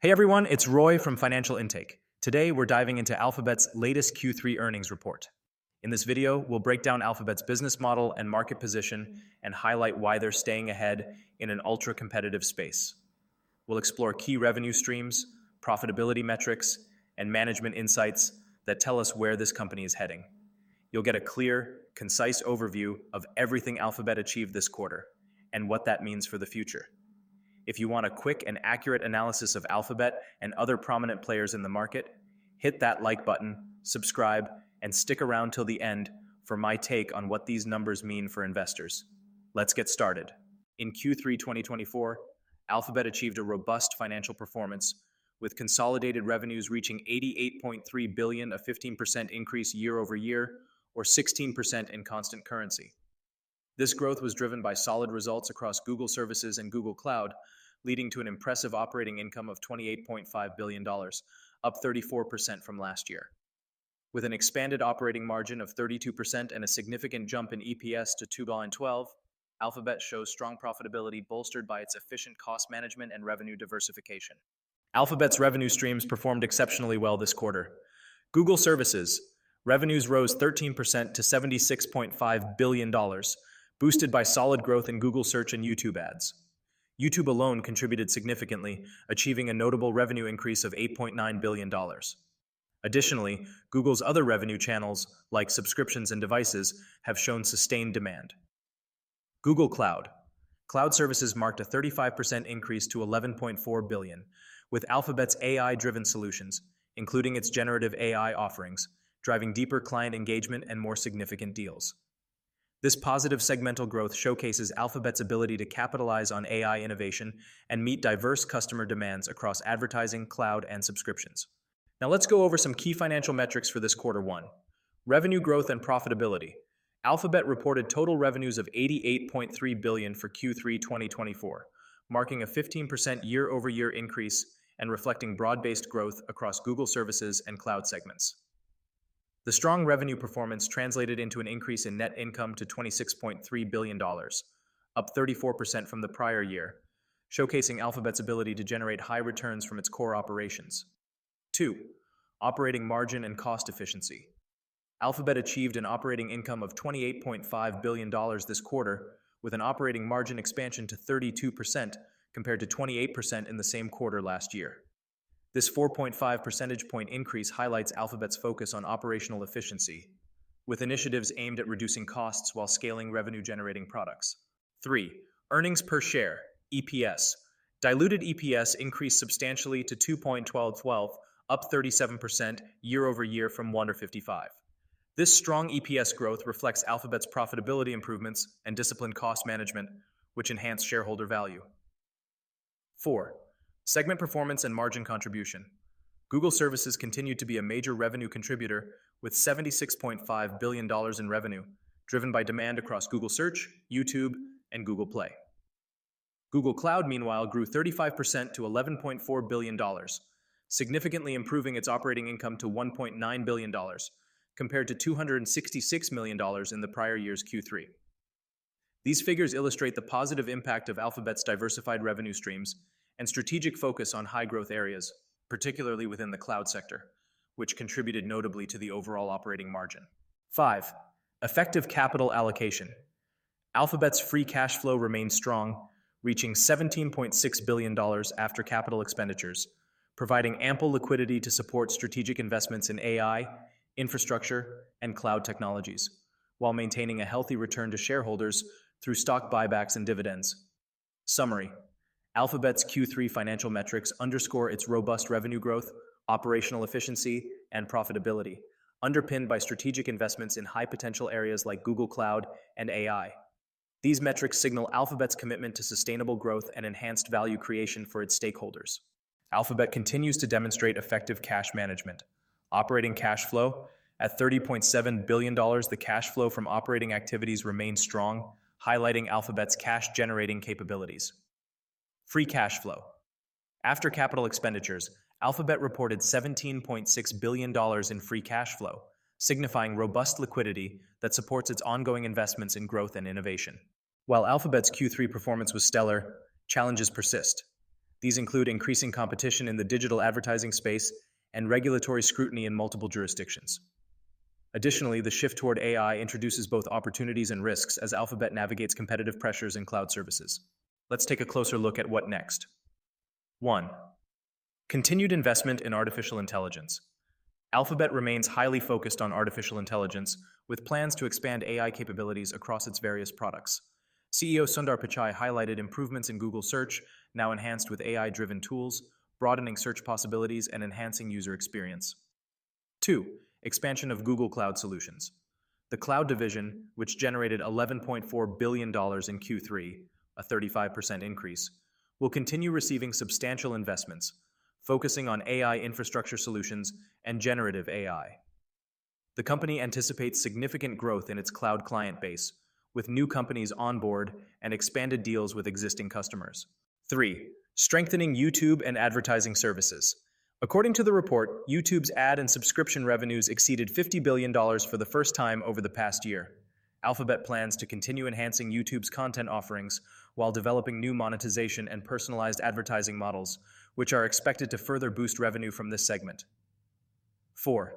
Hey everyone, it's Roy from Financial Intake. Today we're diving into Alphabet's latest Q3 earnings report. In this video, we'll break down Alphabet's business model and market position and highlight why they're staying ahead in an ultra-competitive space. We'll explore key revenue streams, profitability metrics, and management insights that tell us where this company is heading. You'll get a clear, concise overview of everything Alphabet achieved this quarter and what that means for the future. If you want a quick and accurate analysis of Alphabet and other prominent players in the market, hit that like button, subscribe, and stick around till the end for my take on what these numbers mean for investors. Let's get started. In Q3 2024, Alphabet achieved a robust financial performance, with consolidated revenues reaching $88.3 billion, a 15% increase year over year, or 16% in constant currency. This growth was driven by solid results across Google Services and Google Cloud, leading to an impressive operating income of $28.5 billion, up 34% from last year. With an expanded operating margin of 32% and a significant jump in EPS to $2.12, Alphabet shows strong profitability bolstered by its efficient cost management and revenue diversification. Alphabet's revenue streams performed exceptionally well this quarter. Google Services revenues rose 13% to $76.5 billion, boosted by solid growth in Google Search and YouTube ads. YouTube alone contributed significantly, achieving a notable revenue increase of $8.9 billion. Additionally, Google's other revenue channels, like subscriptions and devices, have shown sustained demand. Google Cloud. Cloud services marked a 35% increase to $11.4 billion, with Alphabet's AI-driven solutions, including its generative AI offerings, driving deeper client engagement and more significant deals. This positive segmental growth showcases Alphabet's ability to capitalize on AI innovation and meet diverse customer demands across advertising, cloud, and subscriptions. Now let's go over some key financial metrics for this quarter one. Revenue growth and profitability. Alphabet reported total revenues of $88.3 billion for Q3 2024, marking a 15% year-over-year increase and reflecting broad-based growth across Google Services and Cloud segments. The strong revenue performance translated into an increase in net income to $26.3 billion, up 34% from the prior year, showcasing Alphabet's ability to generate high returns from its core operations. 2. Operating margin and cost efficiency. Alphabet achieved an operating income of $28.5 billion this quarter, with an operating margin expansion to 32% compared to 28% in the same quarter last year. This 4.5 percentage point increase highlights Alphabet's focus on operational efficiency, with initiatives aimed at reducing costs while scaling revenue-generating products. 3. Earnings per share, EPS. Diluted EPS increased substantially to $2.12, up 37% year-over-year from $1.55. This strong EPS growth reflects Alphabet's profitability improvements and disciplined cost management, which enhance shareholder value. 4. Segment performance and margin contribution. Google Services continued to be a major revenue contributor with $76.5 billion in revenue, driven by demand across Google Search, YouTube, and Google Play. Google Cloud, meanwhile, grew 35% to $11.4 billion, significantly improving its operating income to $1.9 billion, compared to $266 million in the prior year's Q3. These figures illustrate the positive impact of Alphabet's diversified revenue streams and strategic focus on high-growth areas, particularly within the cloud sector, which contributed notably to the overall operating margin. 5. Effective capital allocation. Alphabet's free cash flow remained strong, reaching $17.6 billion after capital expenditures, providing ample liquidity to support strategic investments in AI, infrastructure, and cloud technologies, while maintaining a healthy return to shareholders through stock buybacks and dividends. Summary. Alphabet's Q3 financial metrics underscore its robust revenue growth, operational efficiency, and profitability, underpinned by strategic investments in high-potential areas like Google Cloud and AI. These metrics signal Alphabet's commitment to sustainable growth and enhanced value creation for its stakeholders. Alphabet continues to demonstrate effective cash management. Operating cash flow. At $30.7 billion, the cash flow from operating activities remained strong, highlighting Alphabet's cash-generating capabilities. Free cash flow. After capital expenditures, Alphabet reported $17.6 billion in free cash flow, signifying robust liquidity that supports its ongoing investments in growth and innovation. While Alphabet's Q3 performance was stellar, challenges persist. These include increasing competition in the digital advertising space and regulatory scrutiny in multiple jurisdictions. Additionally, the shift toward AI introduces both opportunities and risks as Alphabet navigates competitive pressures in cloud services. Let's take a closer look at what next. 1. Continued investment in artificial intelligence. Alphabet remains highly focused on artificial intelligence, with plans to expand AI capabilities across its various products. CEO Sundar Pichai highlighted improvements in Google Search, now enhanced with AI-driven tools, broadening search possibilities and enhancing user experience. 2. Expansion of Google Cloud Solutions. The cloud division, which generated $11.4 billion in Q3, a 35% increase, will continue receiving substantial investments, focusing on AI infrastructure solutions and generative AI. The company anticipates significant growth in its cloud client base, with new companies on board and expanded deals with existing customers. 3. Strengthening YouTube and advertising services. According to the report, YouTube's ad and subscription revenues exceeded $50 billion for the first time over the past year. Alphabet plans to continue enhancing YouTube's content offerings while developing new monetization and personalized advertising models, which are expected to further boost revenue from this segment. 4.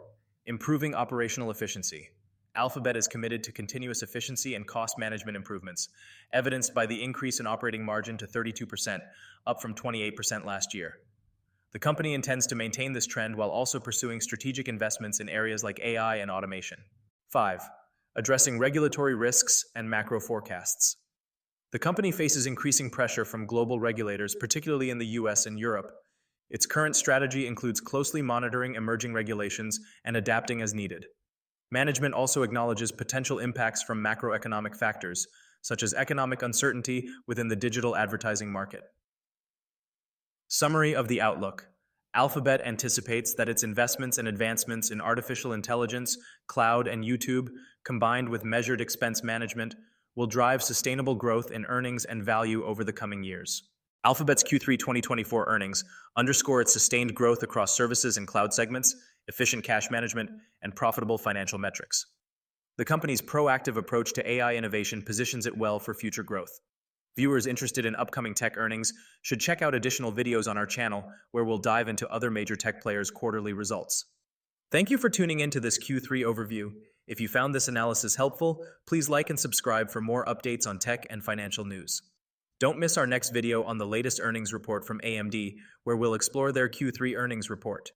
Improving operational efficiency. Alphabet is committed to continuous efficiency and cost management improvements, evidenced by the increase in operating margin to 32%, up from 28% last year. The company intends to maintain this trend while also pursuing strategic investments in areas like AI and automation. 5. Addressing regulatory risks and macro forecasts. The company faces increasing pressure from global regulators, particularly in the US and Europe. Its current strategy includes closely monitoring emerging regulations and adapting as needed. Management also acknowledges potential impacts from macroeconomic factors, such as economic uncertainty within the digital advertising market. Summary of the outlook. Alphabet anticipates that its investments and advancements in artificial intelligence, cloud, and YouTube, combined with measured expense management, will drive sustainable growth in earnings and value over the coming years. Alphabet's Q3 2024 earnings underscore its sustained growth across services and cloud segments, efficient cash management, and profitable financial metrics. The company's proactive approach to AI innovation positions it well for future growth. Viewers interested in upcoming tech earnings should check out additional videos on our channel where we'll dive into other major tech players' quarterly results. Thank you for tuning in to this Q3 overview. If you found this analysis helpful, please like and subscribe for more updates on tech and financial news. Don't miss our next video on the latest earnings report from AMD, where we'll explore their Q3 earnings report.